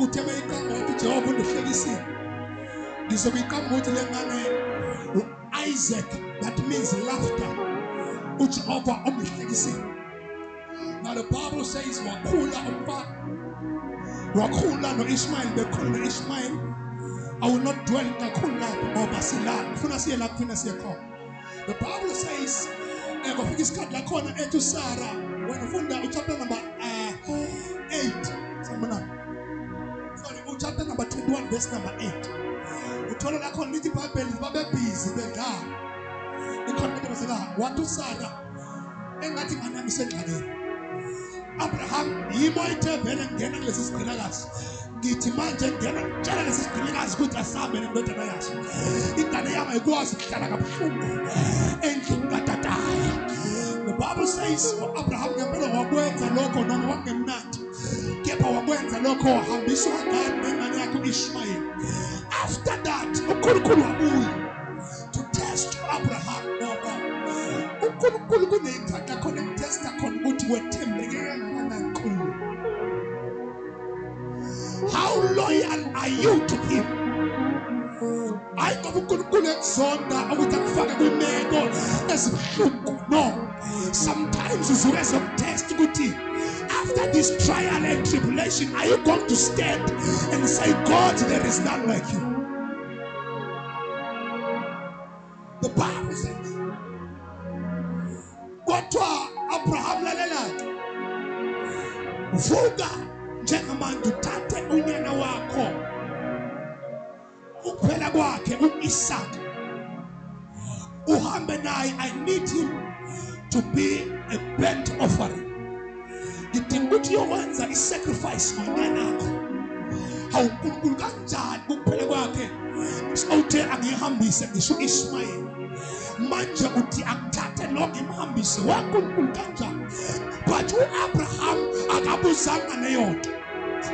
uthebe igama wathi Jehova undihlekisile. Ngizobe igama uthi lengane Isaac, that means laughter. uJehova umhlekisile. Now the Bible says wakhula umfana. Wakhula noIshmael bekhona noIshmael. I will not dwell kakhulu lapho ngoba silapho. Ufuna siye lapho funa siye khona. The Bible says ngofika isikhathi la khona ethi Sarah when ufunda chapter number 8 sanibona. Sorry, chapter number 21 verse number 8. Uthola la khona lithi iBhayibheli babe busy bedlala. Ikhona into basela wathi uSarah engathi ngani isengxakini. Abraham yimo ethe vele ngena kulesi sigqilakazi. Ngithi manje ngena ngitshela lesi sigqilakazi ukuthi asambe nendodana yaso. Ingane yami ayikwazi ukuhlala kabuhlungu endlini kaTatayo. The Bible says Abraham ngempela wakwenza lokho noma wangemnandi. Kepha wakwenza lokho wahambiswa ngani nengane yakhe uIshmael. After that uNkulunkulu wabuya to test Abraham ngoba uNkulunkulu kuneyikhathi khona emtesta khona ukuthi wethembeke kangakanani kuye. How loyal are you to him? I ngoba uNkulunkulu ekuzonda ukuthi akufake kwimeko ezibuhlungu. No, sometimes usuke ezokutest ukuthi after this trial and tribulation, are you going to stand and say, God, there is none like you? The Bible says, kwathiwa Abraham lalelake vuka njengamanje uthathe unyana wakho ukuphela kwakhe uIsaac uhambe naye. I need him to be a burnt offering. Ngidinga ukuthi uyokwenza isacrifice ngonyana wakho. Hawu uNkulunkulu kanjani ukuphela kwakhe sawuthe angihambise ngisho uIshmael. Manje uthi akuthathe lo ngimhambise waNkulunkulu kanjani? But uAbraham akabuzanga leyo nto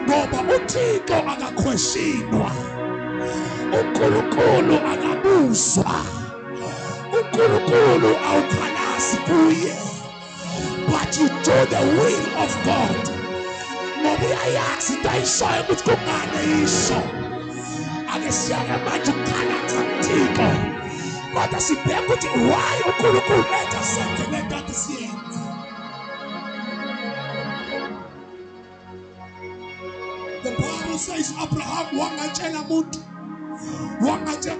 ngoba uThixo akakhweshinwa. uNkulunkulu akabuzwa. uNkulunkulu awukhalazi kuye. But you do the will of God. Ngoba uyayazi into ayishoyo ukuthi kungane isho. Ake siyake manje ukukhala kuThixo. Kodwa sibheke ukuthi why uNkulunkulu etha senze le nto athi siyenze. The Bible says Abraham wangatshela umuntu. Wangatshela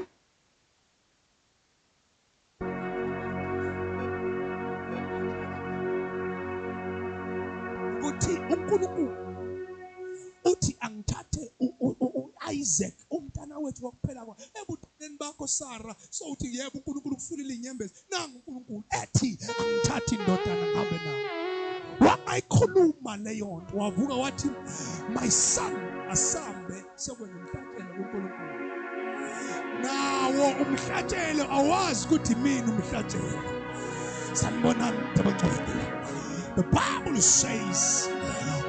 uNkulunkulu uthi angithathe uIsaac umntana wethu wokuphela kwa ebudeni bakho Sarah. So uthi yebo uNkulunkulu kufulile inyembezi. Nangu uNkulunkulu ethi angithathe indodana ngihambe nawe. Wangayikhuluma leyo nto wavuka wathi my son asambe sokwenza umhlatshelo kuNkulunkulu. Nawo umhlatshelo awazi ukuthi mina umhlatshelo. Sanibona tabachofela. The Bible says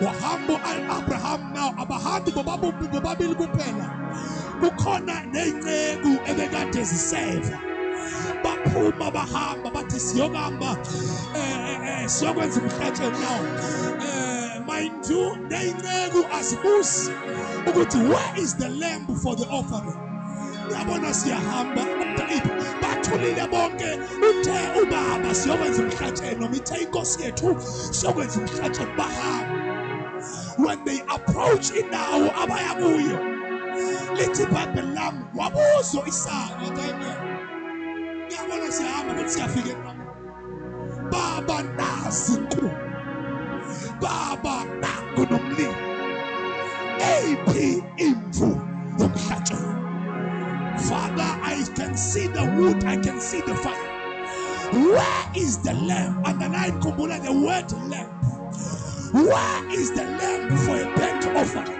wahamba Abraham now abahambi bobabili kuphela. Kukhona nezinceku ebekade ziseva. Baphuma bahamba bathi siyokamba siyokwenza umhlatshelo now. Mind you, nezinceku azibusi ukuthi where is the lamb for the offering? Yabona siyahamba bathulile bonke uthe ubaba siyokwenza umhlatshelo noma ithe inkosi yethu siyokwenza umhlatshelo bahamba. When they approach indawo abaya kuyo lithi iBhayibheli lami wabuzwa uIsaka yabona siyahamba ukuthi siyafika endaweni. Baba nazi ku baba nangu nomlilo eyiphi imvu yomhlatshelo. Father, I can see the wood, I can see the fire. Where is the lamb? Underline kumbula the word lamb. Where is the lamb for a burnt offering?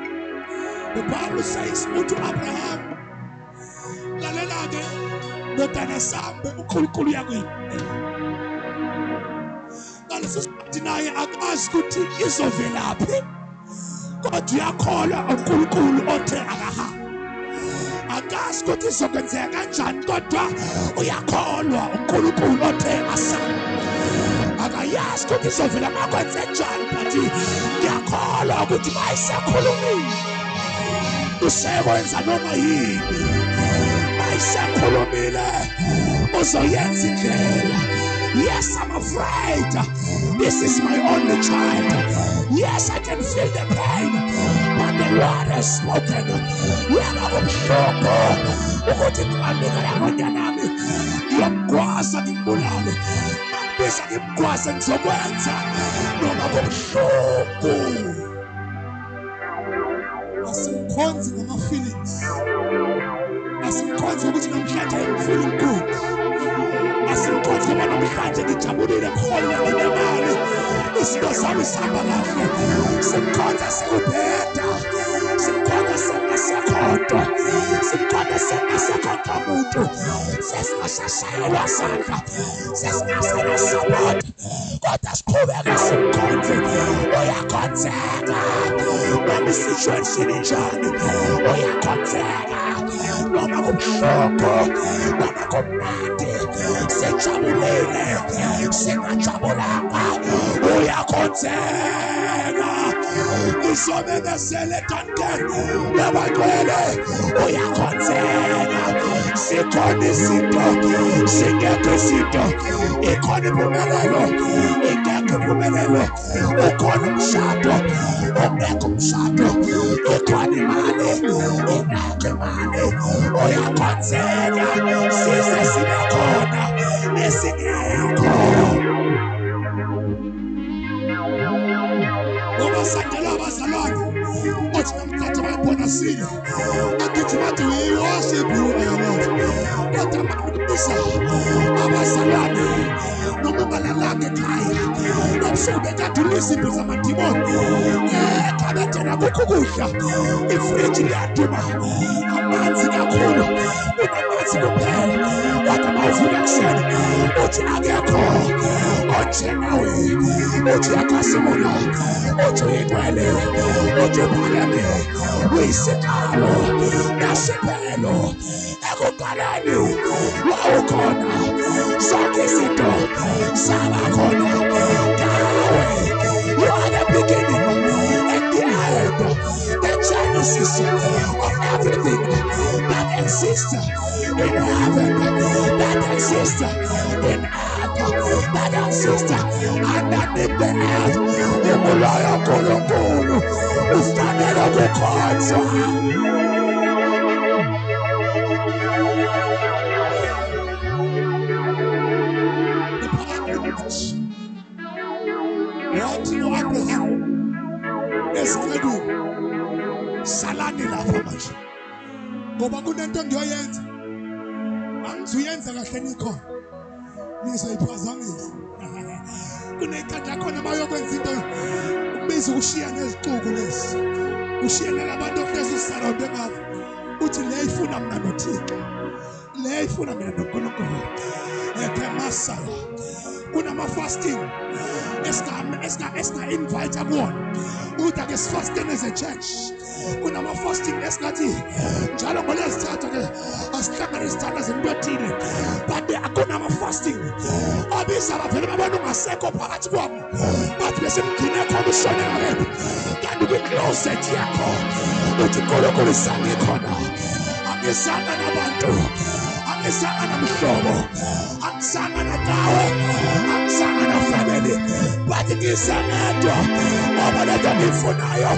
The Bible says unto Abraham, lalelake ndodana sambe uNkulunkulu yakuyipela. Ngaleso sikhathi naye akazi ukuthi izovelaphi. Kodwa uyakholwa uNkulunkulu othe akahamba. Akazi ukuthi izokwenzeka kanjani kodwa uyakholwa uNkulunkulu othe asame. Akayazi ukuthi izovela makwenze njani but ngiyakholwa ukuthi mayisekhulumile usekwenza noma yini mayisekhulumile uzoyenza indlela. Yes, I'm afraid. This is my only child. Yes, I can feel the pain, but the Lord has spoken. Yena kumshoko ukuthi ngibambeka la ngonyana nami ngiyomgwasa ngimbulale, mangibisa ngimgwase ngizokwenza noma kumshoko. Asimkhonzi ngama-feelings, asimkhonzi ukuthi namhlanje I'm feeling good, asimkhonzi ngoba namhlanje ngijabulile ngihole nginemali izinto zami zihamba kahle. Simkhonza sekubheda, simkhonza sengasekhonto, simkhonza sengasekhonto muntu, sesingasashayelwa sandla, sesingasena support, kodwa siqhubeke simkhonze. Uyakhonzeka noma i-situation injani, uyakhonzeka noma kumshoko noma kumnandi, sijabulile singajabulanga, uyakhonzeka. Ngizomemezele kankani yabagcwele, uyakhonzeka. Sikhona izinto, singekho izinto, ikhona impumelelo, ingekho impumelelo, ukhona umshado, ungekho umshado, ikhona imali, ingekho imali, uyakhonzeka. Size sibe khona nesingekho. Sandela abazalwane othi namhlanje bayibonasile akithi bathi we-worship you kodwa makubisa abazalwane noma ungalalanga ekhaya ebusuku bekade unezimpi zamadimoni ekhabethena kukho ukudla, ifriji liyaduma, amanzi kakhulu, unamanzi kuphela, kodwa mawuvuka ekuseni uthi akekho onjengawe, uthi uyakhazimula, uthi uyingcwele, uthi uphakeme, uyisiqalo nasiphelo. Ekuqaleni wawukhona, zonke izinto zaba khona ngawe. You are the beginning and the end, the genesis of everything that exists in heaven, that exists in earth, that exists underneath the earth. Umulaya nkulunkulu ufanele kukhonzwa. Wathi no-Abraham esiqedweni salani lapha manje, ngoba kunento ngiyoyenza angizuyenza kahle nikhona nizoyiphazamisa. Kuney'khathi lakhona bayokwenza into ubiza ukushiya nezixuku lezi, ushiye nalabantu ohlezi usarawunde ngabo, uthi le ifuna mina noThixo, le ifuna mina noNkulunkulu. Ekemasala kunama-fasting esinga-invite kuwona ukuthi ake sifasteni as a church. Kunama-fasting esingathi njalo ngolwezithathu-ke asihlangane isithandaze into ethile, but kunama-fasting abiza abavele babona ungasekho phakathi kwabo, bathi besemgcine khona ushone ngalephi, kanti kwi-closet yakho uthi uNkulunkulu sangikhona, angizanga nabantu, angizanga namhlobo, angizanga nagawe, angizanga nafamily, but ngizangedwa ngoba lento engiyifunayo